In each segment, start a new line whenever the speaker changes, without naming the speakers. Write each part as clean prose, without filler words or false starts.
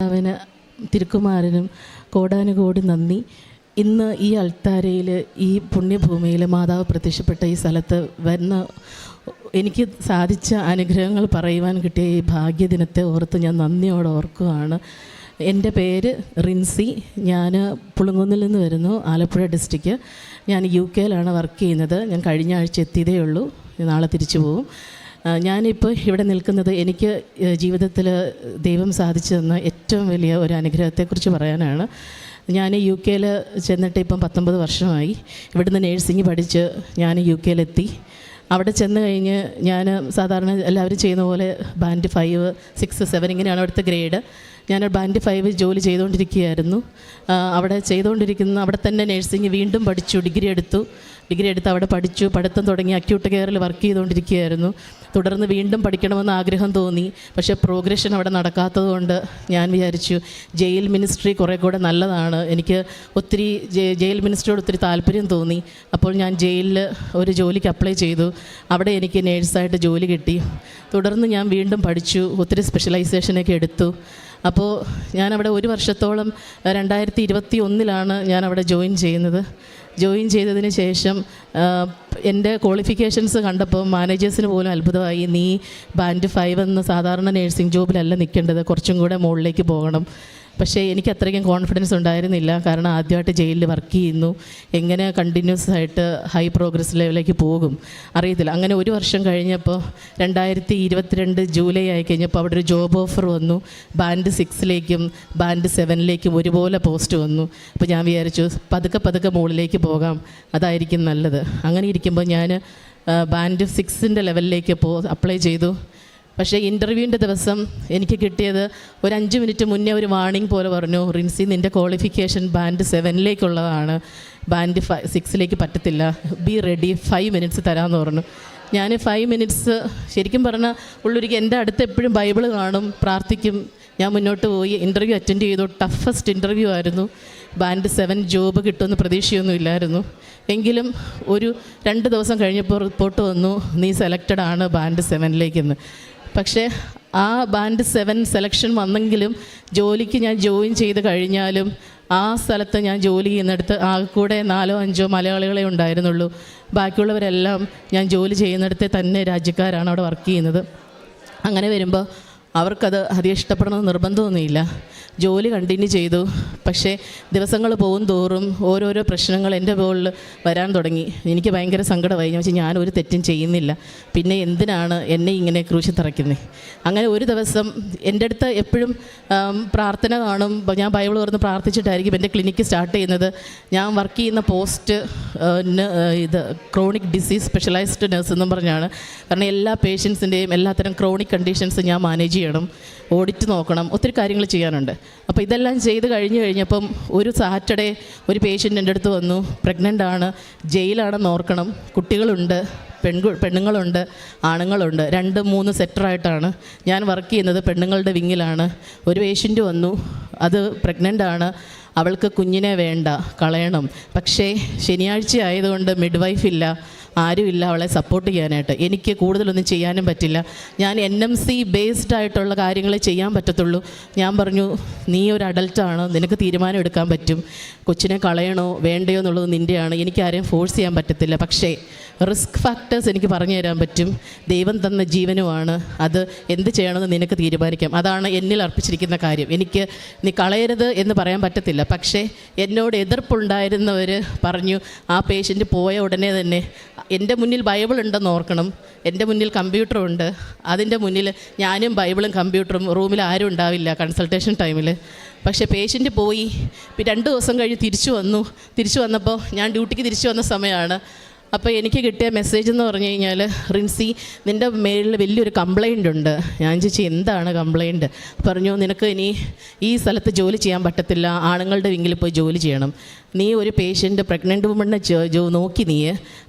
കർത്താവിന് തിരുക്കുമാരനും കോടാനുകോടി നന്ദി. ഇന്ന് ഈ അൾത്താരയിൽ, ഈ പുണ്യഭൂമിയിൽ മാതാവ് പ്രത്യക്ഷപ്പെട്ട ഈ സ്ഥലത്ത് വരുന്ന എനിക്ക് സാധിച്ച അനുഗ്രഹങ്ങൾ പറയുവാൻ കിട്ടിയ ഈ ഭാഗ്യദിനത്തെ ഓർത്ത് ഞാൻ നന്ദിയോടെ ഓർക്കുകയാണ്. എൻ്റെ പേര് റിൻസി. ഞാൻ പുളുങ്കുന്നിൽ നിന്ന് വരുന്നു, ആലപ്പുഴ ഡിസ്ട്രിക്റ്റ്. ഞാൻ UK-യിലാണ് വർക്ക് ചെയ്യുന്നത്. ഞാൻ കഴിഞ്ഞ ആഴ്ച എത്തിയതേ ഉള്ളൂ, നാളെ തിരിച്ചു പോകും. ഞാനിപ്പോൾ ഇവിടെ നിൽക്കുന്നത് എനിക്ക് ജീവിതത്തിൽ ദൈവം സാധിച്ചു തന്ന ഏറ്റവും വലിയ ഒരു അനുഗ്രഹത്തെക്കുറിച്ച് പറയാനാണ്. ഞാൻ UK-യിൽ ചെന്നിട്ട് ഇപ്പം 19 വർഷമായി. ഇവിടുന്ന് നേഴ്സിംഗ് പഠിച്ച് ഞാൻ UK-യിലെത്തി. അവിടെ ചെന്ന് കഴിഞ്ഞ് ഞാൻ സാധാരണ എല്ലാവരും ചെയ്യുന്ന പോലെ ബാൻഡ് 5, 6, 7 ഇങ്ങനെയാണ് അവിടുത്തെ ഗ്രേഡ്. ഞാൻ ബാൻഡ് 5 ജോലി ചെയ്തുകൊണ്ടിരിക്കുകയായിരുന്നു. അവിടെ തന്നെ നേഴ്സിംഗ് വീണ്ടും പഠിച്ചു, ഡിഗ്രി എടുത്ത് അവിടെ പഠിച്ചു, പഠിത്തം തുടങ്ങി അക്യൂട്ട് കെയറിൽ വർക്ക് ചെയ്തുകൊണ്ടിരിക്കുകയായിരുന്നു. തുടർന്ന് വീണ്ടും പഠിക്കണമെന്ന് ആഗ്രഹം തോന്നി. പക്ഷേ പ്രോഗ്രഷൻ അവിടെ നടക്കാത്തത് കൊണ്ട് ഞാൻ വിചാരിച്ചു ജയിൽ മിനിസ്ട്രി കുറേ കൂടെ നല്ലതാണ്. എനിക്ക് ഒത്തിരി ജയിൽ മിനിസ്ട്രിയോട് ഒത്തിരി താല്പര്യം തോന്നി. അപ്പോൾ ഞാൻ ജയിലിൽ ഒരു ജോലിക്ക് അപ്ലൈ ചെയ്തു. അവിടെ എനിക്ക് നേഴ്സായിട്ട് ജോലി കിട്ടി. തുടർന്ന് ഞാൻ വീണ്ടും പഠിച്ചു, ഒത്തിരി സ്പെഷ്യലൈസേഷനൊക്കെ എടുത്തു. അപ്പോൾ ഞാനവിടെ 1 വർഷത്തോളം 2021 ഞാനവിടെ ജോയിൻ ചെയ്യുന്നത്. ജോയിൻ ചെയ്തതിന് ശേഷം എൻ്റെ ക്വാളിഫിക്കേഷൻസ് കണ്ടപ്പോൾ മാനേജേഴ്സിന് പോലും അത്ഭുതമായി. നീ ബാൻഡ് 5 എന്ന സാധാരണ നേഴ്സിംഗ് ജോബിലല്ല നിൽക്കേണ്ടത്, കുറച്ചും കൂടെ മുകളിലേക്ക് പോകണം. പക്ഷേ എനിക്ക് അത്രയ്ക്കും കോൺഫിഡൻസ് ഉണ്ടായിരുന്നില്ല. കാരണം ആദ്യമായിട്ട് ജയിലിൽ വർക്ക് ചെയ്യുന്നു, എങ്ങനെ കണ്ടിന്യൂസ് ആയിട്ട് ഹൈ പ്രോഗ്രസ് ലെവലിലേക്ക് പോകും അറിയത്തില്ല. അങ്ങനെ 1 വർഷം കഴിഞ്ഞപ്പോൾ 2022 ജൂലൈ ആയി കഴിഞ്ഞപ്പോൾ അവിടെ ഒരു ജോബ് ഓഫർ വന്നു. ബാൻഡ് 6ലേക്കും ബാൻഡ് 7ലേക്കും ഒരുപോലെ പോസ്റ്റ് വന്നു. അപ്പോൾ ഞാൻ വിചാരിച്ചു പതുക്കെ മുകളിലേക്ക് പോകാം, അതായിരിക്കും നല്ലത്. അങ്ങനെ ഇരിക്കുമ്പോൾ ഞാൻ ബാൻഡ് 6ൻ്റെ ലെവലിലേക്ക് അപ്ലൈ ചെയ്തു. പക്ഷേ ഇൻ്റർവ്യൂവിൻ്റെ ദിവസം എനിക്ക് കിട്ടിയത് ഒരു 5 മിനിറ്റ് മുന്നേ ഒരു വാർണിംഗ് പോലെ പറഞ്ഞു, റിൻസി നിൻ്റെ ക്വാളിഫിക്കേഷൻ ബാൻഡ് 7ലേക്കുള്ളതാണ്, ബാൻഡ് 6ലേക്ക് പറ്റത്തില്ല, ബി റെഡി, 5 മിനിറ്റ്സ് തരാമെന്ന് പറഞ്ഞു. ഞാൻ 5 മിനിറ്റ്സ് ശരിക്കും പറഞ്ഞാൽ ഉള്ളൊരിക്കും എൻ്റെ അടുത്ത് എപ്പോഴും ബൈബിൾ കാണും, പ്രാർത്ഥിക്കും. ഞാൻ മുന്നോട്ട് പോയി ഇൻ്റർവ്യൂ അറ്റൻഡ് ചെയ്തു. ടഫസ്റ്റ് ഇൻ്റർവ്യൂ ആയിരുന്നു. ബാൻഡ് 7 ജോബ് കിട്ടുമെന്ന് പ്രതീക്ഷയൊന്നും ഇല്ലായിരുന്നു. എങ്കിലും ഒരു 2 ദിവസം കഴിഞ്ഞപ്പോൾ റിപ്പോർട്ട് വന്നു, നീ സെലക്റ്റഡ് ആണ് ബാൻഡ് 7ലേക്കെന്ന്. പക്ഷേ ആ ബാൻഡ് 7 സെലക്ഷൻ വന്നെങ്കിലും ജോലിക്ക് ഞാൻ ജോയിൻ ചെയ്ത് കഴിഞ്ഞാലും ആ സ്ഥലത്ത് ഞാൻ ജോലി ചെയ്യുന്നിടത്ത് ആകെക്കൂടെ 4 or 5 മലയാളികളെ ഉണ്ടായിരുന്നുള്ളൂ. ബാക്കിയുള്ളവരെല്ലാം ഞാൻ ജോലി ചെയ്യുന്നിടത്തെ തന്നെ രാജ്യക്കാരാണ് അവിടെ വർക്ക് ചെയ്യുന്നത്. അങ്ങനെ വരുമ്പോൾ അവർക്കത് അധികം ഇഷ്ടപ്പെടണമെന്ന് നിർബന്ധമൊന്നുമില്ല. ജോലി കണ്ടിന്യൂ ചെയ്തു. പക്ഷേ ദിവസങ്ങൾ പോകും തോറും ഓരോരോ പ്രശ്നങ്ങൾ എൻ്റെ മുകളിൽ വരാൻ തുടങ്ങി. എനിക്ക് ഭയങ്കര സങ്കടമായി. ഞാൻ വെച്ചാൽ ഞാനൊരു തെറ്റും ചെയ്യുന്നില്ല, പിന്നെ എന്തിനാണ് എന്നെ ഇങ്ങനെ ക്രൂശിൽ തറയ്ക്കുന്നത്. അങ്ങനെ ഒരു ദിവസം എൻ്റെ അടുത്ത് എപ്പോഴും പ്രാർത്ഥന കാണും. ഞാൻ ബൈബിൾ തുറന്ന് പ്രാർത്ഥിച്ചിട്ടായിരിക്കും എൻ്റെ ക്ലിനിക്ക് സ്റ്റാർട്ട് ചെയ്യുന്നത്. ഞാൻ വർക്ക് ചെയ്യുന്ന post chronic disease specialised nurse എന്നും പറഞ്ഞാണ്. കാരണം എല്ലാ പേഷ്യൻസിൻ്റെയും എല്ലാത്തരം ക്രോണിക് കണ്ടീഷൻസ് ഞാൻ മാനേജ് ചെയ്യണം, ഓഡിറ്റ് നോക്കണം, ഒത്തിരി കാര്യങ്ങൾ ചെയ്യാനുണ്ട്. അപ്പോൾ ഇതെല്ലാം ചെയ്ത് കഴിഞ്ഞപ്പം ഒരു സാറ്റർഡേ ഒരു പേഷ്യൻ്റ് എൻ്റെ അടുത്ത് വന്നു, പ്രഗ്നൻ്റ് ആണ്, ജയിലാണെന്ന് ഓർക്കണം, കുട്ടികളുണ്ട്, പെണ്ണുങ്ങളുണ്ട്, ആണുങ്ങളുണ്ട്, 2-3 സെക്ടറായിട്ടാണ് ഞാൻ വർക്ക് ചെയ്യുന്നത്. പെണ്ണുങ്ങളുടെ വിങ്ങിലാണ്. ഒരു പേഷ്യൻ്റ് വന്നു, അത് പ്രഗ്നൻ്റ് ആണ്, അവൾക്ക് കുഞ്ഞിനെ വേണ്ട, കളയണം. പക്ഷേ ശനിയാഴ്ച ആയതുകൊണ്ട് മിഡ് വൈഫ് ഇല്ല, ആരുമില്ല അവളെ സപ്പോർട്ട് ചെയ്യാനായിട്ട്. എനിക്ക് കൂടുതലൊന്നും ചെയ്യാനും പറ്റില്ല. ഞാൻ NMC ബേസ്ഡ് ആയിട്ടുള്ള കാര്യങ്ങളെ ചെയ്യാൻ പറ്റത്തുള്ളൂ. ഞാൻ പറഞ്ഞു, നീ ഒരു അഡൽട്ടാണ്, നിനക്ക് തീരുമാനം എടുക്കാൻ പറ്റും, കൊച്ചിനെ കളയണോ വേണ്ടയോ എന്നുള്ളത് നിൻ്റെയാണ്, എനിക്ക് ആരെയും ഫോഴ്സ് ചെയ്യാൻ പറ്റത്തില്ല. പക്ഷേ റിസ്ക് ഫാക്ടേഴ്സ് എനിക്ക് പറഞ്ഞു തരാൻ പറ്റും. ദൈവം തന്ന ജീവനുമാണ്, അത് എന്ത് ചെയ്യണമെന്ന് നിനക്ക് തീരുമാനിക്കാം. അതാണ് എന്നിൽ അർപ്പിച്ചിരിക്കുന്ന കാര്യം. എനിക്ക് നീ കളയരുത് എന്ന് പറയാൻ പറ്റത്തില്ല. പക്ഷേ എന്നോട് എതിർപ്പുണ്ടായിരുന്നവർ പറഞ്ഞു, ആ പേഷ്യൻ്റ് പോയ ഉടനെ തന്നെ എൻ്റെ മുന്നിൽ ബൈബിൾ ഉണ്ടെന്ന് ഓർക്കണം, എൻ്റെ മുന്നിൽ കമ്പ്യൂട്ടറുണ്ട്, അതിൻ്റെ മുന്നിൽ ഞാനും ബൈബിളും കമ്പ്യൂട്ടറും, റൂമിൽ ആരും ഉണ്ടാവില്ല കൺസൾട്ടേഷൻ ടൈമിൽ. പക്ഷേ പേഷ്യൻ്റ് പോയി. 2 ദിവസം കഴിഞ്ഞ് തിരിച്ചു വന്നപ്പോൾ ഞാൻ ഡ്യൂട്ടിക്ക് തിരിച്ചു വന്ന സമയമാണ്. അപ്പോൾ എനിക്ക് കിട്ടിയ മെസ്സേജ് എന്ന് പറഞ്ഞു കഴിഞ്ഞാൽ, റിൻസി നിൻ്റെ മേലിൽ വലിയൊരു കംപ്ലൈൻ്റ് ഉണ്ട്. ഞാൻ ചോദിച്ചു എന്താണ് കംപ്ലൈൻറ്റ്? പറഞ്ഞു, നിനക്ക് ഇനി ഈ സ്ഥലത്ത് ജോലി ചെയ്യാൻ പറ്റത്തില്ല, ആണുങ്ങളുടെ വിങ്ങിൽ പോയി ജോലി ചെയ്യണം. നീ ഒരു പേഷ്യൻ്റ് പ്രഗ്നൻ്റ് വുമണിനെ നോക്കി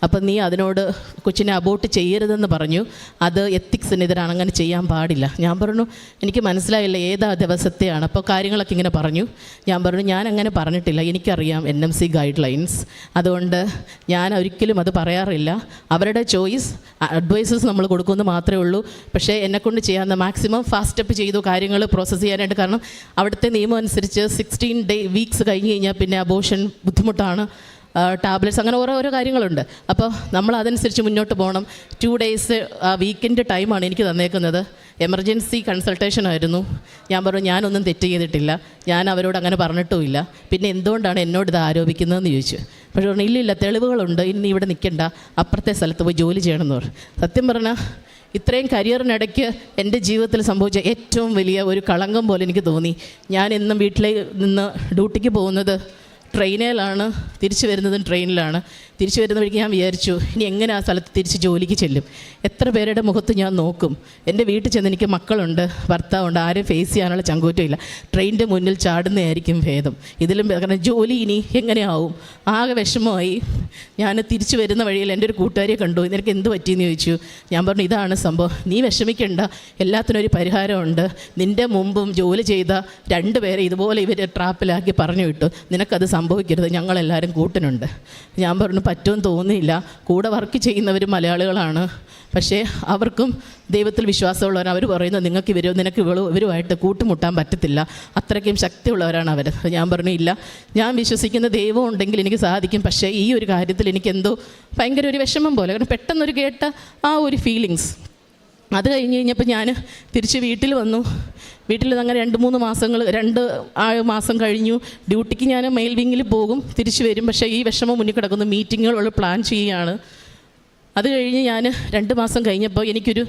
അപ്പം നീ അതിനോട് കൊച്ചിനെ അബോട്ട് ചെയ്യരുതെന്ന് പറഞ്ഞു. അത് എത്തിക്സിനെതിരാണ്, അങ്ങനെ ചെയ്യാൻ പാടില്ല. ഞാൻ പറഞ്ഞു, എനിക്ക് മനസ്സിലായില്ല ഏതാ ദിവസത്തെയാണ്. അപ്പോൾ കാര്യങ്ങളൊക്കെ ഇങ്ങനെ പറഞ്ഞു. ഞാൻ പറഞ്ഞു, ഞാൻ അങ്ങനെ പറഞ്ഞിട്ടില്ല, എനിക്കറിയാം NMC ഗൈഡ് ലൈൻസ്, അതുകൊണ്ട് ഞാൻ ഒരിക്കലും അത് അത് പറയാറില്ല. അവരുടെ ചോയ്സ്, അഡ്വൈസസ് നമ്മൾ കൊടുക്കുമെന്ന് മാത്രമേ ഉള്ളൂ. പക്ഷേ എന്നെക്കൊണ്ട് ചെയ്യാവുന്ന മാക്സിമം ഫാസ്റ്റ് സ്റ്റെപ്പ് ചെയ്തു കാര്യങ്ങൾ പ്രോസസ്സ് ചെയ്യാനായിട്ട്. കാരണം അവിടുത്തെ നിയമം അനുസരിച്ച് 16 വീക്സ് കഴിഞ്ഞ് കഴിഞ്ഞാൽ പിന്നെ അബോർഷൻ ബുദ്ധിമുട്ടാണ്. ടാബ്ലറ്റ്സ് അങ്ങനെ ഓരോ കാര്യങ്ങളുണ്ട്. അപ്പോൾ നമ്മൾ അതനുസരിച്ച് മുന്നോട്ട് പോകണം. 2 days വീക്കെൻഡ് ടൈമാണ് എനിക്ക് തന്നേക്കുന്നത്. എമർജൻസി കൺസൾട്ടേഷൻ ആയിരുന്നു. ഞാൻ പറഞ്ഞു ഞാനൊന്നും തെറ്റ് ചെയ്തിട്ടില്ല, ഞാൻ അവരോട് അങ്ങനെ പറഞ്ഞിട്ടുമില്ല, പിന്നെ എന്തുകൊണ്ടാണ് എന്നോട് ഇത് ആരോപിക്കുന്നതെന്ന് ചോദിച്ചു. പക്ഷേ പറഞ്ഞു ഇല്ലില്ല, തെളിവുകളുണ്ട്, ഇനി ഇവിടെ നിൽക്കണ്ട, അപ്പുറത്തെ സ്ഥലത്ത് പോയി ജോലി ചെയ്യണമെന്ന് പറഞ്ഞു. സത്യം പറഞ്ഞാൽ ഇത്രയും കരിയറിനിടയ്ക്ക് എൻ്റെ ജീവിതത്തിൽ സംഭവിച്ച ഏറ്റവും വലിയ ഒരു കളങ്കം പോലെ എനിക്ക് തോന്നി. ഞാൻ എന്നും വീട്ടിലേക്ക് നിന്ന് ഡ്യൂട്ടിക്ക് പോകുന്നത് ട്രെയിനിലാണ്, തിരിച്ചു വരുന്നതും ട്രെയിനിലാണ്. തിരിച്ചു വരുന്ന വഴിക്ക് ഞാൻ വിചാരിച്ചു ഇനി എങ്ങനെ ആ സ്ഥലത്ത് തിരിച്ച് ജോലിക്ക് ചെല്ലും, എത്ര പേരുടെ മുഖത്ത് ഞാൻ നോക്കും. എൻ്റെ വീട്ടിൽ ചെന്ന് എനിക്ക് മക്കളുണ്ട്, ഭർത്താവുണ്ട്, ആരെയും ഫേസ് ചെയ്യാനുള്ള ചങ്കൂറ്റമില്ല. ട്രെയിനിൻ്റെ മുന്നിൽ ചാടുന്നതായിരിക്കും ഭേദം. ഇതിലും കാരണം ജോലി ഇനി എങ്ങനെയാവും, ആകെ വിഷമമായി. ഞാൻ തിരിച്ചു വരുന്ന വഴിയിൽ എൻ്റെ ഒരു കൂട്ടുകാരിയെ കണ്ടു. നിനക്ക് എന്ത് പറ്റിയെന്ന് ചോദിച്ചു. ഞാൻ പറഞ്ഞു ഇതാണ് സംഭവം, നീ വിഷമിക്കേണ്ട, എല്ലാത്തിനും ഒരു പരിഹാരമുണ്ട്. നിൻ്റെ മുമ്പും ജോലി ചെയ്ത 2 പേരെ ഇതുപോലെ ഇവർ ട്രാപ്പിലാക്കി പറഞ്ഞു വിട്ടു, നിനക്കത് സംഭവിക്കരുത്, ഞങ്ങളെല്ലാവരും കൂട്ടിനുണ്ട്. ഞാൻ പറഞ്ഞു പറ്റുമെന്ന് തോന്നിയില്ല. കൂടെ വർക്ക് ചെയ്യുന്നവർ മലയാളികളാണ്, പക്ഷേ അവർക്കും ദൈവത്തിൽ വിശ്വാസമുള്ളവർ. അവർ പറയുന്നത് നിനക്ക് ഇവരുമായിട്ട് കൂട്ടുമുട്ടാൻ പറ്റത്തില്ല, അത്രയ്ക്കും ശക്തിയുള്ളവരാണ് അവർ. ഞാൻ പറഞ്ഞു ഇല്ല, ഞാൻ വിശ്വസിക്കുന്ന ദൈവം ഉണ്ടെങ്കിൽ എനിക്ക് സാധിക്കും. പക്ഷേ ഈ ഒരു കാര്യത്തിൽ എനിക്കെന്തോ ഭയങ്കര ഒരു വിഷമം പോലെ, കാരണം പെട്ടെന്നൊരു കേട്ട ആ ഒരു ഫീലിങ്സ്. അത് കഴിഞ്ഞ് കഴിഞ്ഞപ്പോൾ ഞാൻ തിരിച്ച് വീട്ടിൽ വന്നു. വീട്ടിൽ അങ്ങനെ 2 മാസം കഴിഞ്ഞു. ഡ്യൂട്ടിക്ക് ഞാൻ മെയിൽ വിങ്ങിൽ പോകും, തിരിച്ചു വരും. പക്ഷേ ഈ വിഷമം മുന്നിൽ കിടക്കുന്നു. മീറ്റിങ്ങുകൾ പ്ലാൻ ചെയ്യുകയാണ്. അത് കഴിഞ്ഞ് ഞാൻ 2 മാസം കഴിഞ്ഞപ്പോൾ എനിക്കൊരു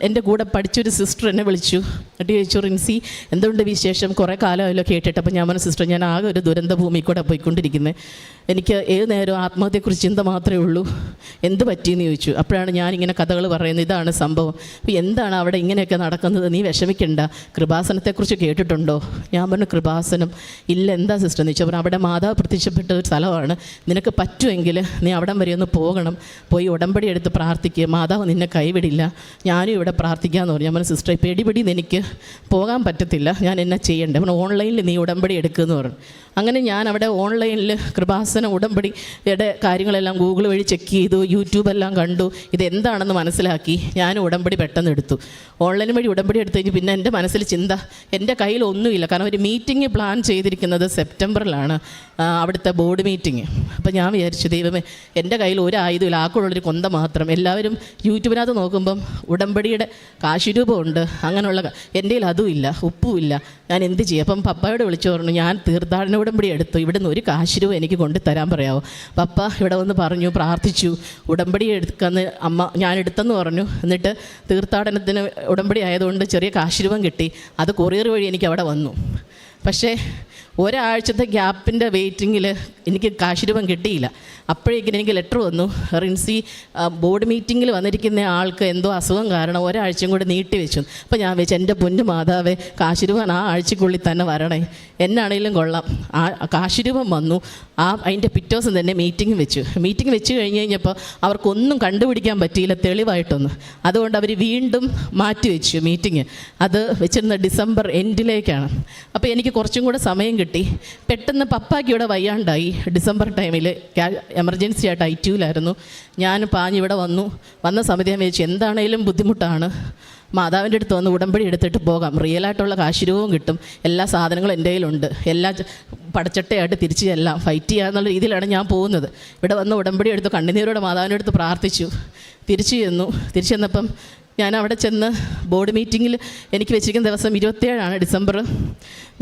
എൻ്റെ കൂടെ പഠിച്ചൊരു സിസ്റ്റർ എന്നെ വിളിച്ചു. എന്നിട്ട് ചോദിച്ചു റിൻസി എന്തുകൊണ്ട് വിശേഷം, കുറേ കാലമായല്ലോ കേട്ടിട്ട്. അപ്പോൾ ഞാൻ പറഞ്ഞു സിസ്റ്റർ, ഞാൻ ആകെ ഒരു ദുരന്ത ഭൂമി കൂടെ പോയിക്കൊണ്ടിരിക്കുന്നത്, എനിക്ക് ഏത് നേരവും ആത്മഹത്യയെക്കുറിച്ച് ചിന്ത മാത്രമേ ഉള്ളൂ, എന്ത് പറ്റിയെന്ന് ചോദിച്ചു. അപ്പോഴാണ് ഞാനിങ്ങനെ കഥകൾ പറയുന്നത്, ഇതാണ് സംഭവം, അപ്പോൾ എന്താണ് അവിടെ ഇങ്ങനെയൊക്കെ നടക്കുന്നത്, നീ വിഷമിക്കണ്ട, കൃപാസനത്തെക്കുറിച്ച് കേട്ടിട്ടുണ്ടോ. ഞാൻ പറഞ്ഞു കൃപാസനം ഇല്ല, എന്താ സിസ്റ്റർ എന്ന് ചോദിച്ചു. അപ്പോൾ അവിടെ മാതാവ് പ്രത്യക്ഷപ്പെട്ട ഒരു സ്ഥലമാണ്, നിനക്ക് പറ്റുമെങ്കിൽ നീ അവിടം വരെ ഒന്ന് പോകണം, പോയി ഉടമ്പടി എടുത്ത് പ്രാർത്ഥിക്കുക, മാതാവ് നിന്നെ കൈവിടില്ല, ഞാനും ഇവിടെ പ്രാർത്ഥിക്കാമെന്ന് പറഞ്ഞു. ഞാൻ പറഞ്ഞു സിസ്റ്ററെ പേടിപിടി എനിക്ക് പോകാൻ പറ്റത്തില്ല, ഞാൻ എന്നാ ചെയ്യണ്ടേ. പറഞ്ഞു ഓൺലൈനിൽ നീ ഉടമ്പടി എടുക്കുമെന്ന് പറഞ്ഞു. അങ്ങനെ ഞാൻ അവിടെ ഓൺലൈനിൽ കൃപാസന ഉടമ്പടിയുടെ കാര്യങ്ങളെല്ലാം ഗൂഗിൾ വഴി ചെക്ക് ചെയ്തു, യൂട്യൂബെല്ലാം കണ്ടു, ഇതെന്താണെന്ന് മനസ്സിലാക്കി ഞാൻ ഉടമ്പടി പെട്ടെന്ന് എടുത്തു. ഓൺലൈൻ വഴി ഉടമ്പടി എടുത്തു കഴിഞ്ഞ് പിന്നെ എൻ്റെ മനസ്സിൽ ചിന്ത, എൻ്റെ കയ്യിൽ ഒന്നുമില്ല. കാരണം ഒരു മീറ്റിംഗ് പ്ലാൻ ചെയ്തിരിക്കുന്നത് സെപ്റ്റംബറിലാണ്, അവിടുത്തെ ബോർഡ് മീറ്റിംഗ്. അപ്പോൾ ഞാൻ വിചാരിച്ചു ദൈവമേ എൻ്റെ കയ്യിൽ ഒരു ആയുധമില്ല, ആക്കുള്ളൊരു കൊന്ത മാത്രം. എല്ലാവരും യൂട്യൂബിനകത്ത് നോക്കുമ്പം ഉടമ്പടിയുടെ കാശുരൂപമുണ്ട്, അങ്ങനെയുള്ള എൻ്റെ കയ്യിൽ അതുമില്ല, ഉപ്പുമില്ല, ഞാൻ എന്ത് ചെയ്യും. അപ്പം പപ്പയോട് വിളിച്ചു പറഞ്ഞു ഞാൻ തീർത്ഥാടന ഉടമ്പടി എടുത്തു, ഇവിടെ നിന്ന് ഒരു കാശുരൂപ എനിക്ക് കൊണ്ട് തരാൻ പറയാമോ. പപ്പ ഇവിടെ വന്ന് പറഞ്ഞു, പ്രാർത്ഥിച്ചു, ഉടമ്പടി എടുക്കാന്ന് അമ്മ ഞാൻ എടുത്തെന്ന് പറഞ്ഞു. എന്നിട്ട് തീർത്ഥാടനത്തിന് ഉടമ്പടി ആയതുകൊണ്ട് ചെറിയ കാശുരൂപം കിട്ടി, അത് കൊറിയർ വഴി എനിക്ക് അവിടെ വന്നു. പക്ഷേ ഒരാഴ്ചത്തെ ഗ്യാപ്പിൻ്റെ വെയിറ്റിങ്ങിൽ എനിക്ക് കാശുരൂപം കിട്ടിയില്ല. അപ്പോഴേക്കും എനിക്ക് ലെറ്റർ വന്നു, റിൻസി ബോർഡ് മീറ്റിങ്ങിൽ വന്നിരിക്കുന്ന ആൾക്ക് എന്തോ അസുഖം കാരണം ഒരാഴ്ചയും കൂടി നീട്ടി വെച്ചു. അപ്പോൾ ഞാൻ വെച്ചു എൻ്റെ പൊന്നു മാതാവേ, കാശുരൂപം ആ ആഴ്ചക്കുള്ളിൽ തന്നെ വരണേ, എന്നാണെങ്കിലും കൊള്ളാം. ആ കാശുരൂപം വന്നു. അതിൻ്റെ പിറ്റേ ദിവസം തന്നെ മീറ്റിംഗ് വെച്ച് കഴിഞ്ഞപ്പോൾ അവർക്കൊന്നും കണ്ടുപിടിക്കാൻ പറ്റിയില്ല തെളിവായിട്ടൊന്നും. അതുകൊണ്ട് അവർ വീണ്ടും മാറ്റിവെച്ചു മീറ്റിംഗ്. അത് വെച്ചിരുന്ന ഡിസംബർ എൻഡിലേക്കാണ്. അപ്പോൾ എനിക്ക് കുറച്ചും കൂടെ സമയം കിട്ടി. പെട്ടെന്ന് പപ്പായ്ക്ക് ഇവിടെ വയ്യാണ്ടായി. ഡിസംബർ ടൈമിൽ എമർജൻസി ആയിട്ട് ITUവിലായിരുന്നു. ഞാൻ ഇവിടെ വന്ന സമയത്ത് ഞാൻ വിചാരിച്ചു എന്താണേലും ബുദ്ധിമുട്ടാണ്, മാതാവിൻ്റെ അടുത്ത് വന്ന് ഉടമ്പടി എടുത്തിട്ട് പോകാം, റിയലായിട്ടുള്ള കാശുരൂപവും കിട്ടും, എല്ലാ സാധനങ്ങളും എൻ്റെ കയ്യിലുണ്ട്, എല്ലാ പടച്ചട്ടയായിട്ട് തിരിച്ച് ചെല്ലാം, ഫൈറ്റ് ചെയ്യാന്നുള്ള രീതിയിലാണ് ഞാൻ പോകുന്നത്. ഇവിടെ വന്ന് ഉടമ്പടി എടുത്ത് കണ്ണുനീരോടെ മാതാവിൻ്റെ അടുത്ത് പ്രാർത്ഥിച്ചു. തിരിച്ചു ചെന്നപ്പം ഞാൻ അവിടെ ചെന്ന് ബോർഡ് മീറ്റിങ്ങിൽ എനിക്ക് വെച്ചിരിക്കുന്ന ദിവസം 27 ഡിസംബർ.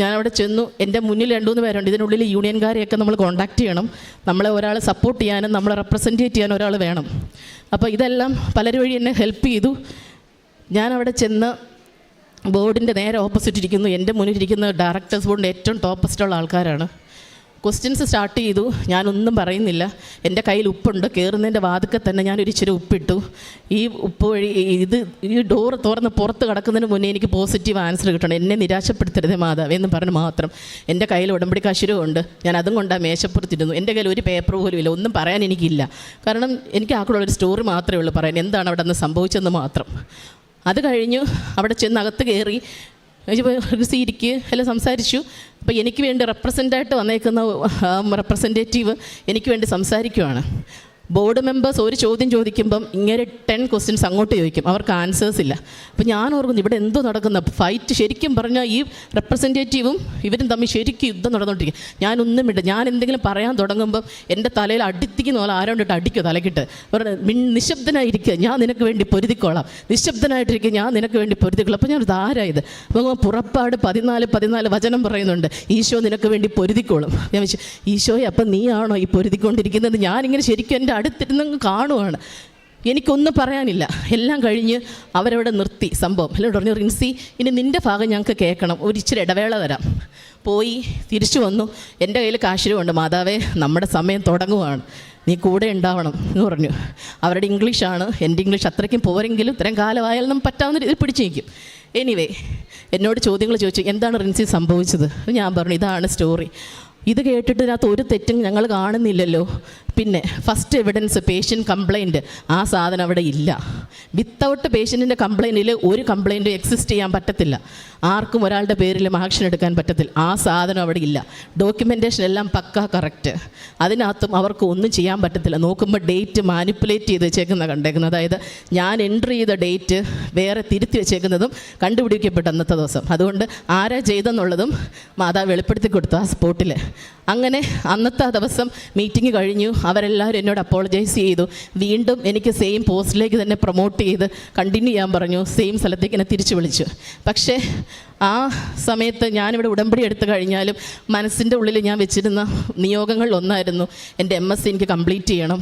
ഞാനവിടെ ചെന്നു. എൻ്റെ മുന്നിൽ 2-3 പേരുണ്ട്. ഇതിനുള്ളിൽ യൂണിയൻകാരെയൊക്കെ നമ്മൾ കോൺടാക്റ്റ് ചെയ്യണം, നമ്മളെ ഒരാൾ സപ്പോർട്ട് ചെയ്യാനും നമ്മളെ റെപ്രസെൻറ്റേറ്റ് ചെയ്യാനും ഒരാൾ വേണം. അപ്പോൾ ഇതെല്ലാം പലരും വഴി എന്നെ ഹെൽപ്പ് ചെയ്തു. ഞാനവിടെ ചെന്ന് ബോർഡിൻ്റെ നേരെ ഓപ്പോസിറ്റ് ഇരിക്കുന്നു. എൻ്റെ മുന്നിലിരിക്കുന്ന ഡയറക്ടേഴ്സ് ബോർഡിൻ്റെ ഏറ്റവും ടോപ്പസ്റ്റുള്ള ആൾക്കാരാണ്. ക്വസ്റ്റ്യൻസ് സ്റ്റാർട്ട് ചെയ്തു. ഞാനൊന്നും പറയുന്നില്ല. എൻ്റെ കയ്യിൽ ഉപ്പുണ്ട്. കയറുന്നതിൻ്റെ വാതിക്കൽ തന്നെ ഞാനൊരു ഇച്ചിരി ഉപ്പിട്ടു. ഈ ഉപ്പ് വഴി ഈ ഡോറ് തുറന്ന് പുറത്ത് കിടക്കുന്നതിന് മുന്നേ എനിക്ക് പോസിറ്റീവ് ആൻസർ കിട്ടണം, എന്നെ നിരാശപ്പെടുത്തരുതേ മാതാവ് എന്ന് പറഞ്ഞ് മാത്രം. എൻ്റെ കയ്യിൽ ഉടമ്പടി കാശുരൂപമുണ്ട്. ഞാൻ അതും കൊണ്ട് ആ മേശപ്പുറത്തിരുന്നു. എൻ്റെ കയ്യിൽ ഒരു പേപ്പർ പോലും ഇല്ല, ഒന്നും പറയാൻ എനിക്കില്ല. കാരണം എനിക്ക് ആക്കുള്ളൊരു സ്റ്റോറി മാത്രമേ ഉള്ളൂ പറയാൻ, എന്താണ് അവിടെ നിന്ന് സംഭവിച്ചതെന്ന് മാത്രം. അത് കഴിഞ്ഞു അവിടെ ചെന്ന് അകത്ത് കയറി ഇരിക്കുക എല്ലാം സംസാരിച്ചു. അപ്പോൾ എനിക്ക് വേണ്ടി റെപ്രസെൻ്റായിട്ട് വന്നേക്കുന്ന റെപ്രസെൻറ്റേറ്റീവ് എനിക്ക് വേണ്ടി സംസാരിക്കുവാണ്. ബോർഡ് മെമ്പേഴ്സ് ഒരു ചോദ്യം ചോദിക്കുമ്പം ഇങ്ങനെ 10 ക്വസ്റ്റ്യൻസ് അങ്ങോട്ട് ചോദിക്കും, അവർക്ക് ആൻസേഴ്സ് ഇല്ല. അപ്പോൾ ഞാൻ ഓർക്കുന്നു ഇവിടെ എന്തോ നടക്കുന്ന ഫൈറ്റ്. ശരിക്കും പറഞ്ഞാൽ ഈ റെപ്രസെൻറ്റേറ്റീവും ഇവരും തമ്മിൽ ശരിക്കും യുദ്ധം നടന്നുകൊണ്ടിരിക്കും. ഞാനൊന്നും ഇല്ല, ഞാൻ എന്തെങ്കിലും പറയാൻ തുടങ്ങുമ്പം എൻ്റെ തലയിൽ അടിത്തിക്കുന്ന പോലെ ആരോണ്ടിട്ട് അടിക്കുക തലക്കിട്ട്. നിശബ്ദനായിരിക്കുക, ഞാൻ നിനക്ക് വേണ്ടി പൊരുതിക്കോളാം, നിശബ്ദനായിട്ടിരിക്കുക, ഞാൻ നിനക്ക് വേണ്ടി പൊരുതിക്കോളാം. അപ്പോൾ ഞാനത് ആരായത്? അപ്പോൾ പുറപ്പാട് 14 വചനം പറയുന്നുണ്ട്, ഈശോ നിനക്ക് വേണ്ടി പൊരുതിക്കോളും. ഞാൻ വെച്ചു, ഈശോയെ അപ്പം നീയാണോ ഈ പൊരുതിക്കൊണ്ടിരിക്കുന്നത്? ഞാനിങ്ങനെ ശരിക്കും എൻ്റെ അടുത്തിരുന്നങ്ങ് കാണുവാണ്. എനിക്കൊന്നും പറയാനില്ല. എല്ലാം കഴിഞ്ഞ് അവരവിടെ നിർത്തി സംഭവം. എല്ലാം പറഞ്ഞു, റിൻസി ഇനി നിൻ്റെ ഭാഗം ഞങ്ങൾക്ക് കേൾക്കണം, ഒരു ഇച്ചിരി ഇടവേള തരാം. പോയി തിരിച്ചു വന്നു. എൻ്റെ കയ്യിൽ കാശുരൂപമുണ്ട്. മാതാവേ, നമ്മുടെ സമയം തുടങ്ങുവാണ്, നീ കൂടെ ഉണ്ടാവണം എന്ന് പറഞ്ഞു. അവരുടെ ഇംഗ്ലീഷാണ്, എൻ്റെ ഇംഗ്ലീഷ് അത്രയ്ക്കും പോരെങ്കിലും ഇത്രയും കാലമായാലും നമുക്ക് പറ്റാവുന്ന രീതിയിൽ പിടിച്ചു നിൽക്കും. എനിവേ, എന്നോട് ചോദ്യങ്ങൾ ചോദിച്ചു, എന്താണ് റിൻസി സംഭവിച്ചത്? ഞാൻ പറഞ്ഞു, ഇതാണ് സ്റ്റോറി. ഇത് കേട്ടിട്ട് ഇതിനകത്ത് ഒരു തെറ്റും ഞങ്ങൾ കാണുന്നില്ലല്ലോ. പിന്നെ ഫസ്റ്റ് എവിഡൻസ് പേഷ്യൻ്റ് കംപ്ലയിൻറ്റ്, ആ സാധനം അവിടെ ഇല്ല. വിത്തൗട്ട് പേഷ്യൻറ്റിൻ്റെ കംപ്ലയിൻറ്റിൽ ഒരു കംപ്ലയിൻറ്റും എക്സിസ്റ്റ് ചെയ്യാൻ പറ്റത്തില്ല. ആർക്കും ഒരാളുടെ പേരിലും ആക്ഷൻ എടുക്കാൻ പറ്റത്തില്ല. ആ സാധനം അവിടെ ഇല്ല. ഡോക്യുമെൻറ്റേഷൻ എല്ലാം പക്ക കറക്റ്റ്. അതിനകത്തും അവർക്ക് ഒന്നും ചെയ്യാൻ പറ്റത്തില്ല. നോക്കുമ്പോൾ ഡേറ്റ് മാനിപ്പുലേറ്റ് ചെയ്ത് വെച്ചേക്കുന്ന കണ്ടേക്കുന്നത്. അതായത് ഞാൻ എൻട്രി ചെയ്ത ഡേറ്റ് വേറെ തിരുത്തി വെച്ചേക്കുന്നതും കണ്ടുപിടിക്കപ്പെട്ട അന്നത്തെ ദിവസം. അതുകൊണ്ട് ആരാ ചെയ്തെന്നുള്ളതും മാതാവ് വെളിപ്പെടുത്തി കൊടുത്തു ആ സ്പോട്ടിൽ. അങ്ങനെ അന്നത്തെ ദിവസം മീറ്റിംഗ് കഴിഞ്ഞു. അവരെല്ലാവരും എന്നോട് അപ്പോളജൈസ് ചെയ്തു. വീണ്ടും എനിക്ക് സെയിം പോസ്റ്റിലേക്ക് തന്നെ പ്രൊമോട്ട് ചെയ്ത് കണ്ടിന്യൂ ചെയ്യാൻ പറഞ്ഞു. സെയിം സ്ഥലത്തേക്ക് എന്നെ തിരിച്ചു വിളിച്ചു. പക്ഷേ ആ സമയത്ത് ഞാനിവിടെ ഉടമ്പടി എടുത്തു കഴിഞ്ഞാലും മനസ്സിൻ്റെ ഉള്ളിൽ ഞാൻ വെച്ചിരുന്ന നിയോഗങ്ങളിൽ ഒന്നായിരുന്നു, എൻ്റെ MSc എനിക്ക് കംപ്ലീറ്റ് ചെയ്യണം,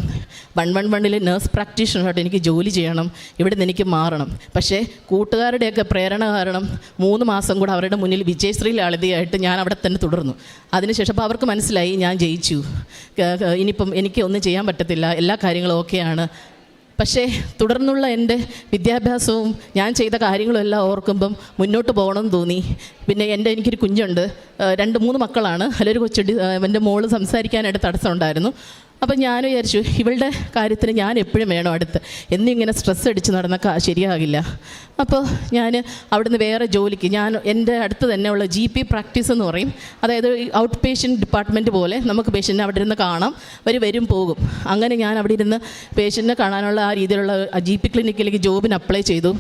111 നേഴ്സ് പ്രാക്ടീഷണറായിട്ട് എനിക്ക് ജോലി ചെയ്യണം, ഇവിടെ നിന്ന് എനിക്ക് മാറണം. പക്ഷേ കൂട്ടുകാരുടെയൊക്കെ പ്രേരണ കാരണം 3 മാസം കൂടെ അവരുടെ മുന്നിൽ വിജയശ്രീ ലളിതയായിട്ട് ഞാൻ അവിടെ തന്നെ തുടർന്നു. അതിനുശേഷം അപ്പോൾ അവർക്ക് മനസ്സിലായി ഞാൻ ജയിച്ചു, ഇനിയിപ്പം എനിക്ക് ഒന്നും ചെയ്യാൻ പറ്റത്തില്ല, എല്ലാ കാര്യങ്ങളും ഓക്കെയാണ്. പക്ഷേ തുടർന്നുള്ള എൻ്റെ വിദ്യാഭ്യാസവും ഞാൻ ചെയ്ത കാര്യങ്ങളും എല്ലാം ഓർക്കുമ്പം മുന്നോട്ട് പോകണമെന്ന് തോന്നി. പിന്നെ എനിക്കൊരു കുഞ്ഞുണ്ട്, 2-3 മക്കളാണ്. അതിലൊരു കൊച്ചുണ്ട്, എൻ്റെ മോള് സംസാരിക്കാനായിട്ട് തടസ്സമുണ്ടായിരുന്നു. അപ്പം ഞാൻ വിചാരിച്ചു, ഇവളുടെ കാര്യത്തിന് ഞാൻ എപ്പോഴും വേണം അടുത്ത്, എന്നിങ്ങനെ സ്ട്രെസ് അടിച്ച് നടന്നാൽ ശരിയാകില്ല. അപ്പോൾ ഞാൻ അവിടുന്ന് വേറെ ജോലിക്ക്, ഞാൻ എൻ്റെ അടുത്ത് തന്നെയുള്ള GP പ്രാക്ടീസ് എന്ന് പറയും, അതായത് ഔട്ട് പേഷ്യൻ്റ് ഡിപ്പാർട്ട്മെൻറ്റ് പോലെ നമുക്ക് പേഷ്യൻറ്റിനെ അവിടെ ഇരുന്ന് കാണാം, വരും പോകും. അങ്ങനെ ഞാൻ അവിടെ ഇരുന്ന് പേഷ്യൻറ്റിനെ കാണാനുള്ള ആ രീതിയിലുള്ള GP ക്ലിനിക്കിലേക്ക് ജോബിന് അപ്ലൈ ചെയ്തു.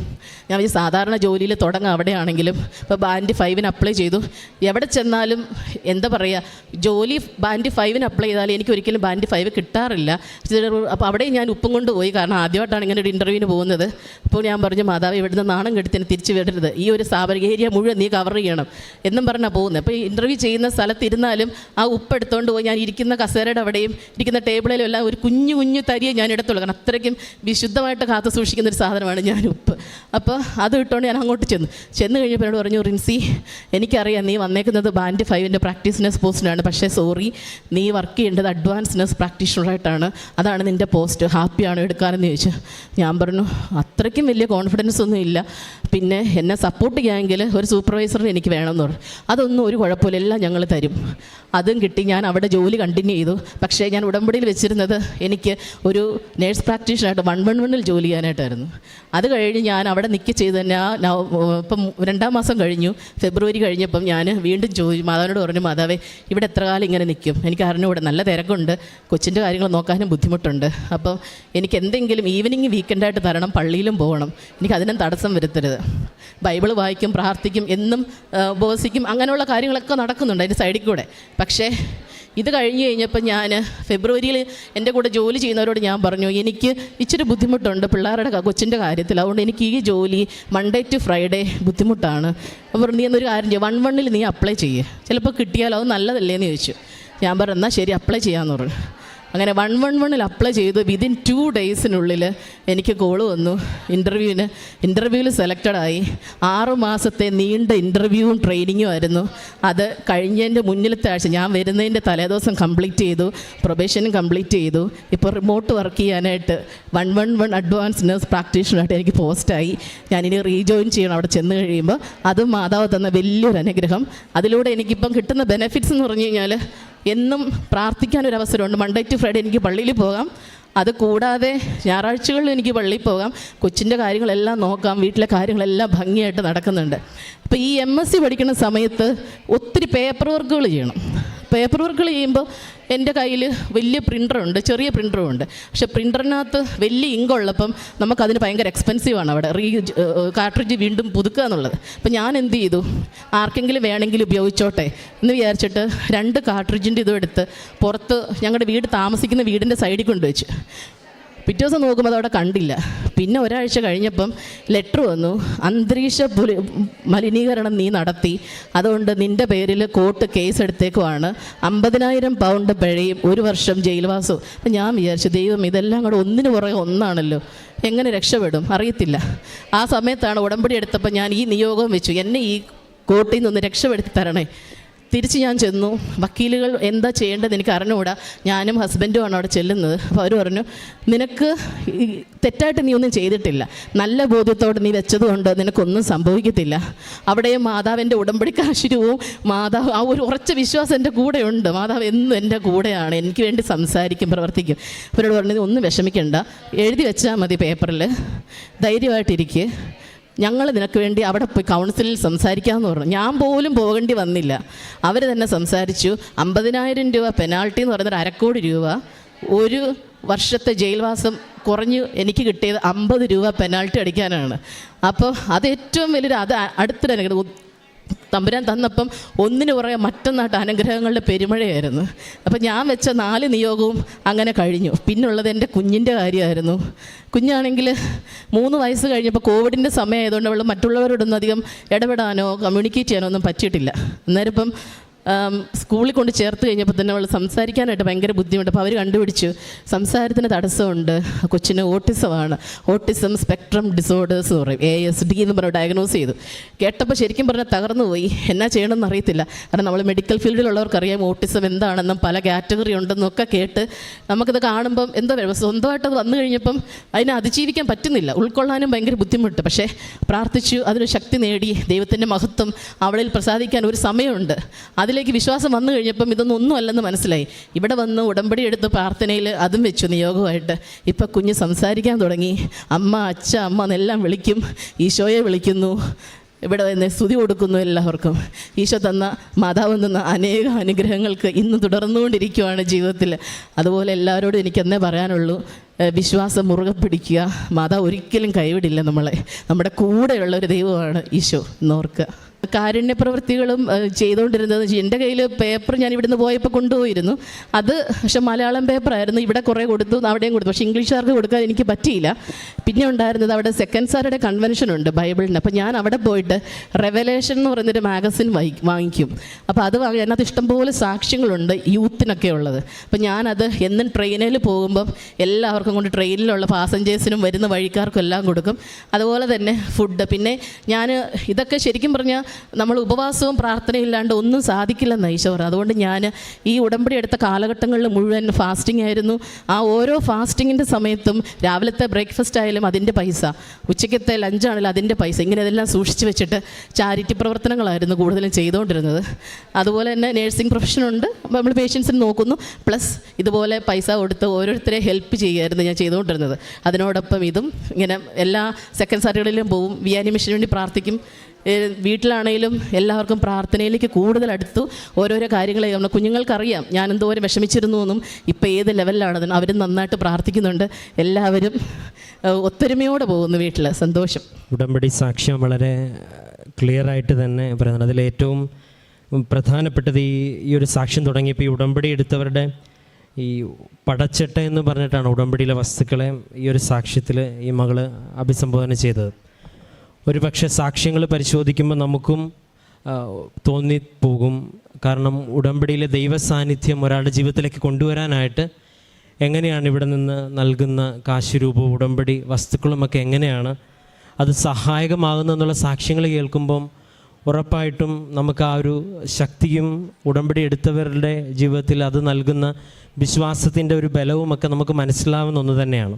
ഞാൻ ഈ സാധാരണ ജോലിയിൽ തുടങ്ങാം അവിടെയാണെങ്കിലും. ഇപ്പോൾ ബാൻഡ് 5 അപ്ലൈ ചെയ്തു. എവിടെ ചെന്നാലും എന്താ പറയുക, ജോലി ബാൻഡ് 5 അപ്ലൈ ചെയ്താൽ എനിക്ക് ഒരിക്കലും ബാൻഡ് 5 കിട്ടാറില്ല. അപ്പോൾ അവിടെ ഞാൻ ഉപ്പും കൊണ്ട് പോയി, കാരണം ആദ്യമായിട്ടാണ് ഇങ്ങനെ ഒരു ഇൻ്റർവ്യൂവിന് പോകുന്നത്. അപ്പോൾ ഞാൻ പറഞ്ഞു, മാതാവ് ഇവിടുന്ന് നാണം കെടുത്തിന് തിരിച്ചു വിടരുത്, ഈ ഒരു സ്ഥാപന ഏരിയ മുഴുവൻ നീ കവർ ചെയ്യണം എന്നും പറഞ്ഞാൽ പോകുന്നത്. അപ്പോൾ ഈ ഇൻ്റർവ്യൂ ചെയ്യുന്ന സ്ഥലത്തിരുന്നാലും ആ ഉപ്പ് എടുത്തുകൊണ്ട് പോയി ഞാൻ ഇരിക്കുന്ന കസേരയുടെ അവിടെയും ഇരിക്കുന്ന ടേബിളിലും എല്ലാം ഒരു കുഞ്ഞു തരിയെ ഞാൻ എടുത്തുള്ളൂ, കാരണം അത്രയ്ക്കും വിശുദ്ധമായിട്ട് കാത്തു സൂക്ഷിക്കുന്ന ഒരു സാധനമാണ് ഞാൻ ഉപ്പ്. അപ്പോൾ അത് ഇട്ടുകൊണ്ട് ഞാൻ അങ്ങോട്ട് ചെന്ന് കഴിഞ്ഞപ്പോൾ എന്നോട് പറഞ്ഞു, റിൻസി എനിക്കറിയാം നീ വന്നേക്കുന്നത് ബാൻഡ് 5 പ്രാക്ടീസ് നഴ്സ് പോസ്റ്റിനാണ്, പക്ഷേ സോറി, നീ വർക്ക് ചെയ്യേണ്ടത് അഡ്വാൻസ് നഴ്സ് പ്രാക്ടീഷണറായിട്ടാണ്, അതാണ് നിൻ്റെ പോസ്റ്റ്, ഹാപ്പിയാണോ എടുക്കാനെന്ന് ചോദിച്ചു. ഞാൻ പറഞ്ഞു, അത്രയ്ക്കും വലിയ കോൺഫിഡൻസ് ഒന്നും ഇല്ല, പിന്നെ എന്നെ സപ്പോർട്ട് ചെയ്യാമെങ്കിൽ ഒരു സൂപ്പർവൈസറിന് എനിക്ക് വേണമെന്ന് പറഞ്ഞു. അതൊന്നും ഒരു കുഴപ്പമില്ല, എല്ലാം ഞങ്ങൾ തരും. അതും കിട്ടി. ഞാൻ അവിടെ ജോലി കണ്ടിന്യൂ ചെയ്തു. പക്ഷേ ഞാൻ ഉടമ്പടിയിൽ വെച്ചിരുന്നത് എനിക്ക് ഒരു നേഴ്സ് പ്രാക്ടീഷണറായിട്ട് 111 ജോലി ചെയ്യാനായിട്ടായിരുന്നു. അത് കഴിഞ്ഞ് ഞാൻ അവിടെ നിൽക്കി ചെയ്ത് തന്നെ ഇപ്പം 2-ാം മാസം കഴിഞ്ഞു, ഫെബ്രുവരി കഴിഞ്ഞപ്പം ഞാൻ വീണ്ടും മാതാവിനോട് പറഞ്ഞു, മാതാവേ ഇവിടെ എത്ര കാലം ഇങ്ങനെ നിൽക്കും, എനിക്ക് അറിഞ്ഞുകൂടെ, നല്ല തിരക്കുണ്ട്, കൊച്ചിൻ്റെ കാര്യങ്ങൾ നോക്കാനും ബുദ്ധിമുട്ടുണ്ട്, അപ്പം എനിക്ക് എന്തെങ്കിലും ഈവനിങ് വീക്കെൻഡായിട്ട് തരണം, പള്ളിയിലും പോകണം, എനിക്ക് അതിനും തടസ്സം വരുത്തരുത്. ബൈബിൾ വായിക്കും, പ്രാർത്ഥിക്കും, എന്നും ഉപവസിക്കും, അങ്ങനെയുള്ള കാര്യങ്ങളൊക്കെ നടക്കുന്നുണ്ട് അതിൻ്റെ സൈഡിൽ കൂടെ. പക്ഷേ ഇത് കഴിഞ്ഞ് കഴിഞ്ഞപ്പോൾ ഞാൻ ഫെബ്രുവരിയിൽ എൻ്റെ കൂടെ ജോലി ചെയ്യുന്നവരോട് ഞാൻ പറഞ്ഞു, എനിക്ക് ഇച്ചിരി ബുദ്ധിമുട്ടുണ്ട് പിള്ളേരുടെ കൊച്ചിൻ്റെ കാര്യത്തിൽ, അതുകൊണ്ട് എനിക്ക് ഈ ജോലി മൺഡേ ടു ഫ്രൈഡേ ബുദ്ധിമുട്ടാണ്. അപ്പോൾ നീ എന്നൊരു കാര്യം ചെയ്യും, 111 നീ അപ്ലൈ ചെയ്യേ, ചിലപ്പോൾ കിട്ടിയാലോ അത് നല്ലതല്ലേന്ന് ചോദിച്ചു. ഞാൻ പറഞ്ഞു, എന്നാൽ ശരി അപ്ലൈ ചെയ്യാമെന്ന് പറഞ്ഞു. അങ്ങനെ 111 അപ്ലൈ ചെയ്തു. വിതിൻ 2 ഡേയ്സിനുള്ളിൽ എനിക്ക് കോള് വന്നു, ഇൻ്റർവ്യൂവിൽ സെലക്റ്റഡായി. 6 മാസത്തെ നീണ്ട ഇൻ്റർവ്യൂവും ട്രെയിനിങ്ങും ആയിരുന്നു. അത് കഴിഞ്ഞതിൻ്റെ മുന്നിലത്തെ ആഴ്ച, ഞാൻ വരുന്നതിൻ്റെ തലേദിവസം കംപ്ലീറ്റ് ചെയ്തു, പ്രൊബേഷനും കംപ്ലീറ്റ് ചെയ്തു. ഇപ്പോൾ റിമോട്ട് വർക്ക് ചെയ്യാനായിട്ട് 111 അഡ്വാൻസ് നഴ്സ് പ്രാക്ടീഷണറായിട്ട് എനിക്ക് പോസ്റ്റായി. ഞാനിനി റീജോയിൻ ചെയ്യണം അവിടെ ചെന്ന് കഴിയുമ്പോൾ. അതും മാതാവ് തന്ന വലിയൊരു അനുഗ്രഹം. അതിലൂടെ എനിക്കിപ്പം കിട്ടുന്ന ബെനിഫിറ്റ്സ് എന്ന് പറഞ്ഞു കഴിഞ്ഞാൽ, എന്നും പ്രാർത്ഥിക്കാനൊരവസരമുണ്ട്. മൺഡേ ടു ഫ്രൈഡേ എനിക്ക് പള്ളിയിൽ പോകാം, അത് കൂടാതെ ഞായറാഴ്ചകളിൽ എനിക്ക് പള്ളിയിൽ പോകാം, കൊച്ചിൻ്റെ കാര്യങ്ങളെല്ലാം നോക്കാം, വീട്ടിലെ കാര്യങ്ങളെല്ലാം ഭംഗിയായിട്ട് നടക്കുന്നുണ്ട്. അപ്പോൾ ഈ MSc പഠിക്കുന്ന സമയത്ത് ഒത്തിരി പേപ്പർ വർക്കുകൾ ചെയ്യണം. പേപ്പർ വർക്കുകൾ ചെയ്യുമ്പോൾ എൻ്റെ കയ്യിൽ വലിയ പ്രിൻ്ററുണ്ട്, ചെറിയ പ്രിൻ്ററും ഉണ്ട്. പക്ഷേ പ്രിൻ്ററിനകത്ത് വലിയ ഇങ്ക് ഉള്ളപ്പം നമുക്കതിന് ഭയങ്കര എക്സ്പെൻസീവാണ് അവിടെ കാർട്രിഡ്ജ് വീണ്ടും പുതുക്കുക എന്നുള്ളത്. അപ്പം ഞാൻ എന്ത് ചെയ്തു, ആർക്കെങ്കിലും വേണമെങ്കിൽ ഉപയോഗിച്ചോട്ടെ എന്ന് വിചാരിച്ചിട്ട് 2 കാർട്രിഡ്ജിൻ്റെ ഇതും എടുത്ത് പുറത്ത് ഞങ്ങളുടെ താമസിക്കുന്ന വീടിൻ്റെ സൈഡിൽ കൊണ്ടുവച്ചു. പിറ്റേ ദിവസം നോക്കുമ്പോൾ അതവിടെ കണ്ടില്ല. പിന്നെ ഒരാഴ്ച കഴിഞ്ഞപ്പം ലെറ്റർ വന്നു, അന്തരീക്ഷ മലിനീകരണം നീ നടത്തി, അതുകൊണ്ട് നിൻ്റെ പേരിൽ കോർട്ട് കേസ് എടുത്തേക്കുവാണ്, 50,000 പൗണ്ട് പിഴയും 1 വർഷം ജയിൽവാസവും. അപ്പം ഞാൻ വിചാരിച്ചു, ദൈവം ഇതെല്ലാം കൂടെ ഒന്നിനു പുറകെ ഒന്നാണല്ലോ, എങ്ങനെ രക്ഷപ്പെടും അറിയത്തില്ല. ആ സമയത്താണ് ഉടമ്പടി എടുത്തപ്പോൾ ഞാൻ ഈ നിയോഗം വെച്ചു, എന്നെ ഈ കോർട്ടിൽ നിന്നൊന്ന് രക്ഷപ്പെടുത്തി തരണേ. തിരിച്ച് ഞാൻ ചെന്നു. വക്കീലുകൾ എന്താ ചെയ്യേണ്ടത് എനിക്ക് അറിഞ്ഞുകൂടാ. ഞാനും ഹസ്ബൻഡുമാണ് അവിടെ ചെല്ലുന്നത്. അപ്പോൾ അവർ പറഞ്ഞു, നിനക്ക് തെറ്റായിട്ട് നീ ഒന്നും ചെയ്തിട്ടില്ല, നല്ല ബോധ്യത്തോടെ നീ വെച്ചതുകൊണ്ട് നിനക്കൊന്നും സംഭവിക്കത്തില്ല. അവിടെ മാതാവിൻ്റെ ഉടമ്പടി കാശുരവും മാതാവ് ആ ഒരു ഉറച്ച വിശ്വാസം എൻ്റെ കൂടെയുണ്ട്. മാതാവ് എന്നും എൻ്റെ കൂടെയാണ്, എനിക്ക് വേണ്ടി സംസാരിക്കും, പ്രവർത്തിക്കും. അവരോട് പറഞ്ഞു, ഒന്നും വിഷമിക്കണ്ട, എഴുതി വെച്ചാൽ മതി പേപ്പറിൽ, ധൈര്യമായിട്ടിരിക്കുക, ഞങ്ങൾ നിനക്ക് വേണ്ടി അവിടെ പോയി കൗൺസിലിൽ സംസാരിക്കാമെന്ന് പറഞ്ഞു. ഞാൻ പോലും പോകേണ്ടി വന്നില്ല, അവർ തന്നെ സംസാരിച്ചു. 50,000 രൂപ പെനാൾട്ടി എന്ന് പറയുന്നത് 250 രൂപ, 1 വർഷത്തെ ജയിൽവാസം കുറഞ്ഞ് എനിക്ക് കിട്ടിയത് 50 രൂപ പെനാൾട്ടി അടിക്കാനാണ്. അപ്പോൾ അത് ഏറ്റവും വലിയൊരു അടുത്തൊരു തമ്പുരാൻ തന്നപ്പം ഒന്നിനു പുറകെ മറ്റൊന്നായിട്ട് അനുഗ്രഹങ്ങളുടെ പെരുമഴയായിരുന്നു. അപ്പം ഞാൻ വെച്ച 4 നിയോഗവും അങ്ങനെ കഴിഞ്ഞു. പിന്നുള്ളത് എൻ്റെ കുഞ്ഞിൻ്റെ കാര്യമായിരുന്നു. കുഞ്ഞാണെങ്കിൽ 3 വയസ്സ് കഴിഞ്ഞപ്പോൾ കോവിഡിൻ്റെ സമയമായതുകൊണ്ട് അവൾ മറ്റുള്ളവരോടൊന്നും അധികം ഇടപെടാനോ കമ്മ്യൂണിക്കേറ്റ് ചെയ്യാനോ ഒന്നും പറ്റിയിട്ടില്ല. അന്നേരം ഇപ്പം സ്കൂളിൽ കൊണ്ട് ചേർത്ത് കഴിഞ്ഞപ്പോൾ തന്നെ അവൾ സംസാരിക്കാനായിട്ട് ഭയങ്കര ബുദ്ധിമുട്ട്. അപ്പോൾ അവർ കണ്ടുപിടിച്ചു സംസാരത്തിന് തടസ്സമുണ്ട്, കൊച്ചിന് ഓട്ടിസമാണ്, ഓട്ടിസം സ്പെക്ട്രം ഡിസോർഡേഴ്സ് എന്ന് പറയും, ASD എന്ന് പറഞ്ഞ് ഡയഗ്നോസ് ചെയ്തു. കേട്ടപ്പോൾ ശരിക്കും പറഞ്ഞാൽ തകർന്നു പോയി, എന്നാ ചെയ്യണമെന്ന് അറിയത്തില്ല. കാരണം നമ്മൾ മെഡിക്കൽ ഫീൽഡിലുള്ളവർക്കറിയാം ഓട്ടിസം എന്താണെന്നും പല കാറ്റഗറി ഉണ്ടെന്നൊക്കെ കേട്ട് നമുക്കിത് കാണുമ്പം എന്താ പറയുക, സ്വന്തമായിട്ടത് വന്നു കഴിഞ്ഞപ്പം അതിനെ അതിജീവിക്കാൻ പറ്റുന്നില്ല, ഉൾക്കൊള്ളാനും ഭയങ്കര ബുദ്ധിമുട്ട്. പക്ഷേ പ്രാർത്ഥിച്ചു, അതിന് ശക്തി നേടി, ദൈവത്തിൻ്റെ മഹത്വം അവളിൽ പ്രസാദിക്കാൻ ഒരു സമയമുണ്ട്. അതിലേക്ക് വിശ്വാസം വന്നു കഴിഞ്ഞപ്പം ഇതൊന്നും അല്ലെന്ന് മനസ്സിലായി. ഇവിടെ വന്ന് ഉടമ്പടി എടുത്ത് പ്രാർത്ഥനയിൽ അതും വെച്ചു നിയോഗമായിട്ട്. ഇപ്പം കുഞ്ഞ് സംസാരിക്കാൻ തുടങ്ങി, അമ്മ അച്ഛ അമ്മ എന്നെല്ലാം വിളിക്കും, ഈശോയെ വിളിക്കുന്നു, ഇവിടെ നിന്ന് സ്തുതി കൊടുക്കുന്നു എല്ലാവർക്കും. ഈശോ തന്ന മാതാവ് തന്ന അനേക അനുഗ്രഹങ്ങൾക്ക് ഇന്ന് തുടർന്നുകൊണ്ടിരിക്കുകയാണ് ജീവിതത്തിൽ. അതുപോലെ എല്ലാവരോടും എനിക്കെന്നേ പറയാനുള്ളൂ, വിശ്വാസം മുറുകെ പിടിക്കുക, മാതാവ് ഒരിക്കലും കൈവിടില്ല നമ്മളെ, നമ്മുടെ കൂടെയുള്ള ഒരു ദൈവമാണ് ഈശോ എന്നോർക്കുക. കാരുണ്യ പ്രവൃത്തികളും ചെയ്തുകൊണ്ടിരുന്നത്, എൻ്റെ കയ്യിൽ പേപ്പർ ഞാൻ ഇവിടുന്ന് പോയപ്പോൾ കൊണ്ടുപോയിരുന്നു. അത് പക്ഷെ മലയാളം പേപ്പറായിരുന്നു, ഇവിടെ കുറേ കൊടുത്തു, അവിടെയും കൊടുത്തു. പക്ഷേ ഇംഗ്ലീഷുകാർക്ക് കൊടുക്കാൻ എനിക്ക് പറ്റിയില്ല. പിന്നെ ഉണ്ടായിരുന്നത് അവിടെ സെക്കൻഡ് സാറ്റർഡേ കൺവെൻഷനുണ്ട് ബൈബിളിന്. അപ്പോൾ ഞാൻ അവിടെ പോയിട്ട് റെവലേഷൻ എന്ന് പറയുന്നൊരു മാഗസിൻ വാങ്ങിക്കും. അപ്പോൾ അത് അതിനകത്ത് ഇഷ്ടംപോലെ സാക്ഷ്യങ്ങളുണ്ട് യൂത്തിനൊക്കെ ഉള്ളത്. അപ്പോൾ ഞാനത് എന്നും ട്രെയിനിൽ പോകുമ്പം എല്ലാവർക്കും കൊണ്ട്, ട്രെയിനിലുള്ള പാസഞ്ചേഴ്സിനും വരുന്ന വഴിക്കാർക്കും എല്ലാം കൊടുക്കും. അതുപോലെ തന്നെ ഫുഡ്. പിന്നെ ഞാൻ ഇതൊക്കെ ശരിക്കും പറഞ്ഞാൽ നമ്മൾ ഉപവാസവും പ്രാർത്ഥനയും ഇല്ലാണ്ട് ഒന്നും സാധിക്കില്ലെന്ന് ഈശോ. അതുകൊണ്ട് ഞാൻ ഈ ഉടമ്പടി എടുത്ത കാലഘട്ടങ്ങളിൽ മുഴുവൻ ഫാസ്റ്റിംഗ് ആയിരുന്നു. ആ ഓരോ ഫാസ്റ്റിങ്ങിൻ്റെ സമയത്തും രാവിലത്തെ ബ്രേക്ക്ഫാസ്റ്റ് ആയാലും അതിൻ്റെ പൈസ, ഉച്ചയ്ക്കത്തെ ലഞ്ചാണെങ്കിലും അതിൻ്റെ പൈസ, ഇങ്ങനെ ഇതെല്ലാം സൂക്ഷിച്ച് വെച്ചിട്ട് ചാരിറ്റി പ്രവർത്തനങ്ങളായിരുന്നു കൂടുതലും ചെയ്തുകൊണ്ടിരുന്നത്. അതുപോലെ തന്നെ നേഴ്സിംഗ് പ്രൊഫഷനുണ്ട്, നമ്മൾ പേഷ്യൻസിന് നോക്കുന്നു, പ്ലസ് ഇതുപോലെ പൈസ കൊടുത്ത് ഓരോരുത്തരെ ഹെൽപ്പ് ചെയ്യുമായിരുന്നു ഞാൻ ചെയ്തുകൊണ്ടിരുന്നത്. അതിനോടൊപ്പം ഇതും ഇങ്ങനെ എല്ലാ സെക്കൻഡ് സാറ്റർഡേയിലും പോവും, വിയാനി മിഷന് വേണ്ടി പ്രാർത്ഥിക്കും. വീട്ടിലാണെങ്കിലും എല്ലാവർക്കും പ്രാർത്ഥനയിലേക്ക് കൂടുതൽ അടുത്തു. ഓരോരോ കാര്യങ്ങളെ നമ്മുടെ കുഞ്ഞുങ്ങൾക്കറിയാം ഞാൻ എന്തോരം വിഷമിച്ചിരുന്നു എന്നും ഇപ്പം ഏത് ലെവലിലാണെന്നും. അവരും നന്നായിട്ട് പ്രാർത്ഥിക്കുന്നുണ്ട്. എല്ലാവരും ഒത്തൊരുമയോടെ പോകുന്നു വീട്ടിൽ. സന്തോഷം.
ഉടമ്പടി സാക്ഷ്യം വളരെ ക്ലിയറായിട്ട് തന്നെ പറയുന്നത്. അതിലേറ്റവും പ്രധാനപ്പെട്ടത് ഈ ഒരു സാക്ഷ്യം തുടങ്ങിയപ്പോൾ ഈ ഉടമ്പടി എടുത്തവരുടെ ഈ പടച്ചട്ട എന്ന് പറഞ്ഞിട്ടാണ് ഉടമ്പടിയിലെ വസ്തുക്കളെ ഈ ഒരു സാക്ഷ്യത്തിൽ ഈ മകള് അഭിസംബോധന ചെയ്തത്. ഒരു പക്ഷേ സാക്ഷ്യങ്ങൾ പരിശോധിക്കുമ്പോൾ നമുക്കും തോന്നിപ്പോകും. കാരണം ഉടമ്പടിയിലെ ദൈവ സാന്നിധ്യം ഒരാളുടെ ജീവിതത്തിലേക്ക് കൊണ്ടുവരാനായിട്ട് എങ്ങനെയാണ് ഇവിടെ നിന്ന് നൽകുന്ന കാശുരൂപവും ഉടമ്പടി വസ്തുക്കളുമൊക്കെ എങ്ങനെയാണ് അത് സഹായകമാകുന്നതെന്നുള്ള സാക്ഷ്യങ്ങൾ കേൾക്കുമ്പം ഉറപ്പായിട്ടും നമുക്ക് ആ ഒരു ശക്തിയും ഉടമ്പടി എടുത്തവരുടെ ജീവിതത്തിൽ അത് നൽകുന്ന വിശ്വാസത്തിൻ്റെ ഒരു ബലവുമൊക്കെ നമുക്ക് മനസ്സിലാവുന്ന ഒന്ന് തന്നെയാണ്.